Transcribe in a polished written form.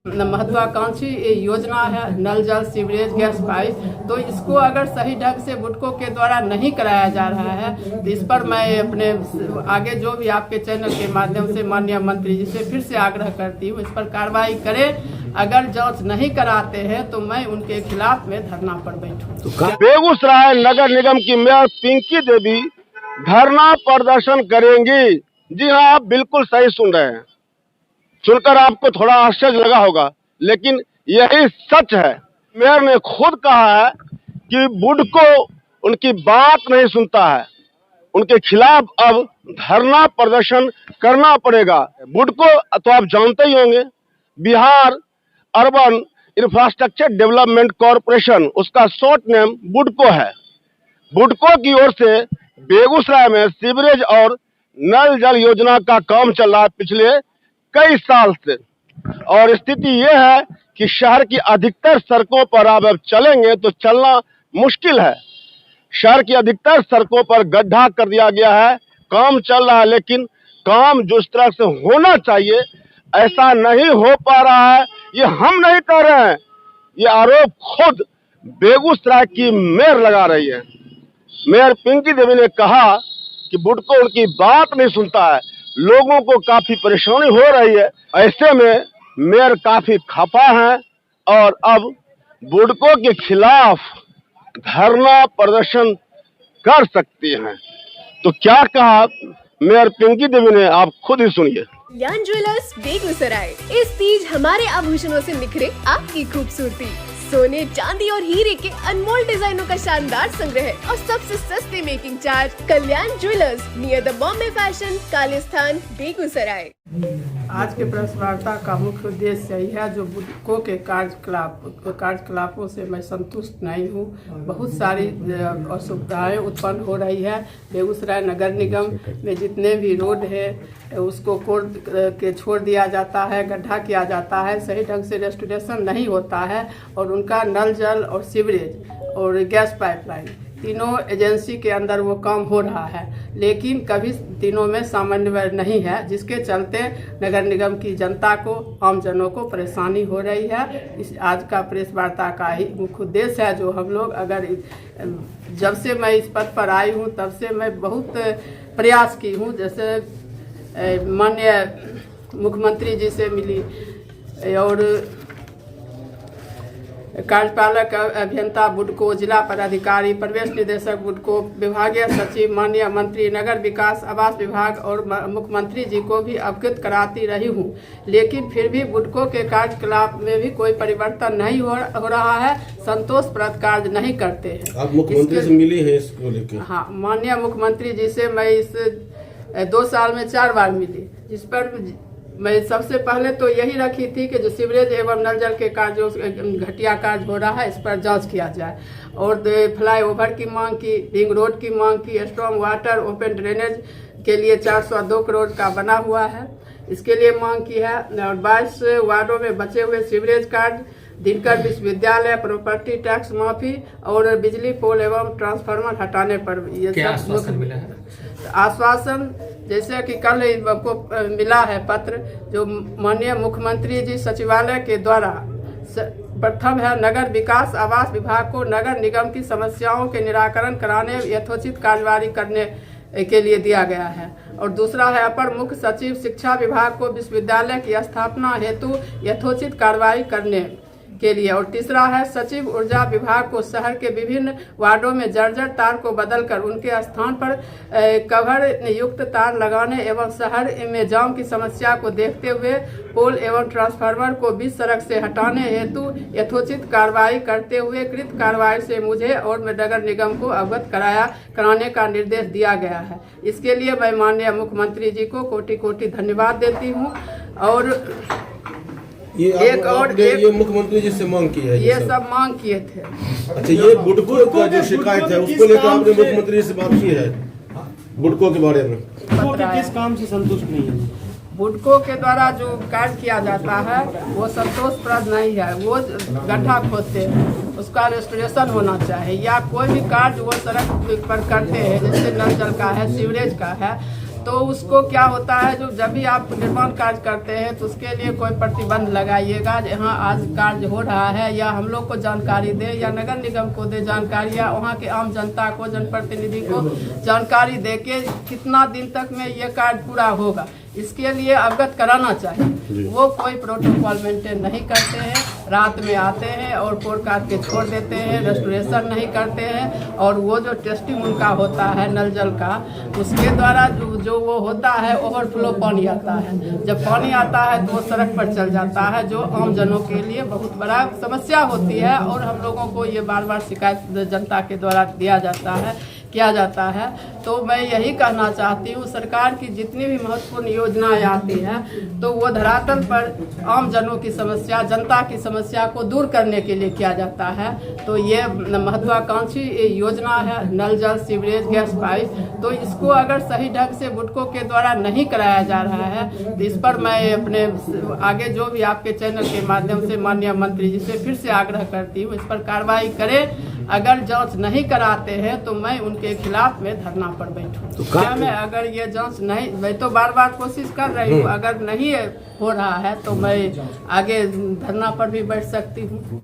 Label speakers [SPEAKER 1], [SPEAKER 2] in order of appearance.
[SPEAKER 1] महत्वाकांक्षी योजना है नल जल सीवरेज गैस पाइप। तो इसको अगर सही ढंग से बुडको के द्वारा नहीं कराया जा रहा है तो इस पर मैं अपने आगे जो भी आपके चैनल के माध्यम से माननीय मंत्री जी से फिर से आग्रह करती हूँ, इस पर कार्रवाई करें। अगर जांच नहीं कराते हैं तो मैं उनके खिलाफ में धरना पर बैठूं।
[SPEAKER 2] बेगूसराय नगर निगम की मेयर पिंकी देवी धरना प्रदर्शन करेंगी। जी हाँ, आप बिल्कुल सही सुन रहे हैं। सुनकर आपको थोड़ा आश्चर्य लगा होगा, लेकिन यही सच है। मेयर ने खुद कहा है कि बुडको उनकी बात नहीं सुनता है, उनके खिलाफ अब धरना प्रदर्शन करना पड़ेगा। बुडको तो आप जानते ही होंगे, Bihar urban infrastructure development corporation, उसका शॉर्ट नेम बुडको है। बुडको की ओर से बेगूसराय में सीवरेज और नल जल योजना का काम चल रहा है पिछले कई साल से, और स्थिति यह है कि शहर की अधिकतर सड़कों पर आप अब चलेंगे तो चलना मुश्किल है। शहर की अधिकतर सड़कों पर गड्ढा कर दिया गया है। काम चल रहा है, लेकिन काम जिस तरह से होना चाहिए ऐसा नहीं हो पा रहा है। ये हम नहीं कह रहे हैं, ये आरोप खुद बेगूसराय की मेयर लगा रही है। मेयर पिंकी देवी ने कहा कि बुडको उनकी बात नहीं सुनता है, लोगों को काफी परेशानी हो रही है। ऐसे में मेयर काफी खफा हैं और अब बुडको के खिलाफ धरना प्रदर्शन कर सकती हैं। तो क्या कहा मेयर पिंकी देवी ने, आप खुद ही सुनिए।
[SPEAKER 3] कल्याण ज्वेलर्स बेगूसराय, इस तीज हमारे आभूषणों से निखरे आपकी खूबसूरती। सोने, चांदी और हीरे के अनमोल डिजाइनों का शानदार संग्रह और सबसे सस्ते making charge. Kalyan jewellers, near the Bombay fashion, Kalisthan, Begusarai.
[SPEAKER 1] आज के प्रेस वार्ता का मुख्य उद्देश्य यही है, जो बुडको के कार्यकलापों से मैं संतुष्ट नहीं हूँ। बहुत सारी असुविधाएं उत्पन्न हो रही है। बेगूसराय नगर निगम में जितने भी रोड है उसको कोड के छोड़ दिया जाता है, गड्ढा किया जाता है, सही ढंग से रेस्टोरेशन नहीं होता है, और उनका नल जल और सीवरेज और गैस पाइपलाइन तीनों एजेंसी के अंदर वो काम हो रहा है, लेकिन कभी तीनों में समन्वय नहीं है, जिसके चलते नगर निगम की जनता को, आम जनों को परेशानी हो रही है। इस आज का प्रेस वार्ता का ही मुख्य उद्देश्य है, जो हम लोग अगर जब से मैं इस पद पर आई हूँ तब से मैं बहुत प्रयास की हूँ। जैसे माननीय मुख्यमंत्री जी से मिली और कार्यपालक अभियंता बुडको, जिला पदाधिकारी, प्रवेश निदेशक बुडको, विभागीय सचिव, माननीय मंत्री, नगर विकास आवास विभाग और मुख्यमंत्री जी को भी अवगत कराती रही हूँ, लेकिन फिर भी बुडको के कार्यकलाप में भी कोई परिवर्तन नहीं हो रहा है। संतोषप्रद कार्य नहीं करते हैं।
[SPEAKER 4] आप मुख्यमंत्री से मिली है इसको लेकर?
[SPEAKER 1] हाँ, माननीय मुख्यमंत्री जी से मैं इस 2 साल में 4 बार मिली, जिस पर मैं सबसे पहले तो यही रखी थी कि जो सीवरेज एवं नल जल के कार्य जो घटिया कार्य हो रहा है इस पर जांच किया जाए, और फ्लाईओवर की मांग की, रिंग रोड की मांग की, स्टॉर्म वाटर ओपन ड्रेनेज के लिए 402 करोड़ का बना हुआ है, इसके लिए मांग की है, और 22 वार्डों में बचे हुए सीवरेज कार्ड, दिनकर विश्वविद्यालय, प्रॉपर्टी टैक्स माफी और बिजली पोल एवं ट्रांसफार्मर हटाने पर ये सब आश्वासन मिला है। आश्वासन जैसे कि कल आपको मिला है पत्र, जो माननीय मुख्यमंत्री जी सचिवालय के द्वारा प्रथम है, नगर विकास आवास विभाग को नगर निगम की समस्याओं के निराकरण कराने यथोचित कार्यवाही करने के लिए दिया गया है, और दूसरा है अपर मुख्य सचिव शिक्षा विभाग को विश्वविद्यालय की स्थापना हेतु यथोचित कार्रवाई करने के लिए, और तीसरा है सचिव ऊर्जा विभाग को शहर के विभिन्न वार्डों में जर्जर तार को बदलकर उनके स्थान पर कवर युक्त तार लगाने एवं शहर में जाम की समस्या को देखते हुए पोल एवं ट्रांसफार्मर को बीच सड़क से हटाने हेतु यथोचित कार्रवाई करते हुए कृत कार्रवाई से मुझे और नगर निगम को अवगत कराने का निर्देश दिया गया है। इसके लिए मैं माननीय मुख्यमंत्री जी को कोटि कोटि धन्यवाद देती हूँ। और
[SPEAKER 4] ये मुख्यमंत्री जी से मांग की है?
[SPEAKER 1] ये सब मांग किए थे।
[SPEAKER 4] अच्छा, ये बुडको का जो शिकायत है उसको लेकर आपने मुख्यमंत्री से बात की है? बुडको के बारे में
[SPEAKER 5] किस काम से संतुष्ट नहीं है?
[SPEAKER 1] बुडको के द्वारा जो कार्य किया जाता है वो संतोषप्रद नहीं है। वो गड्ढा खोदते हैं, उसका रेस्टोरेशन होना चाहिए, या कोई भी कार्य वो सड़क पर करते हैं, जैसे नल जल का है, सीवरेज का है, तो उसको क्या होता है, जो जब भी आप निर्माण कार्य करते हैं तो उसके लिए कोई प्रतिबंध लगाइएगा। यहाँ आज कार्य हो रहा है, या हम लोग को जानकारी दे, या नगर निगम को दे जानकारी, या वहाँ के आम जनता को, जनप्रतिनिधि को जानकारी दे के कितना दिन तक में ये कार्य पूरा होगा, इसके लिए अवगत कराना चाहिए। वो कोई प्रोटोकॉल मेंटेन नहीं करते हैं, रात में आते हैं और कोर काट के छोड़ देते हैं, रेस्टोरेशन नहीं करते हैं। और वो जो टेस्टिंग उनका होता है नल जल का, उसके द्वारा जो वो होता है ओवरफ्लो पानी आता है। जब पानी आता है तो वो सड़क पर चल जाता है, जो आम जनों के लिए बहुत बड़ा समस्या होती है। और हम लोगों को ये बार बार शिकायत जनता के द्वारा किया जाता है। तो मैं यही कहना चाहती हूँ, सरकार की जितनी भी महत्वपूर्ण योजनाएं आती हैं तो वो धरातल पर आम जनों की समस्या, जनता की समस्या को दूर करने के लिए किया जाता है। तो ये महत्वाकांक्षी योजना है नल जल, सीवरेज, गैस पाइप। तो इसको अगर सही ढंग से बुडको के द्वारा नहीं कराया जा रहा है तो इस पर मैं अपने आगे जो भी आपके चैनल के माध्यम से माननीय मंत्री जी से फिर से आग्रह करती हूँ, इस पर कार्रवाई करें। अगर जांच नहीं कराते हैं तो मैं उनके खिलाफ में धरना पर बैठूं। तो क्या मैं अगर ये जांच नहीं, मैं तो बार बार कोशिश कर रही हूँ, अगर नहीं हो रहा है तो मैं आगे धरना पर भी बैठ सकती हूँ।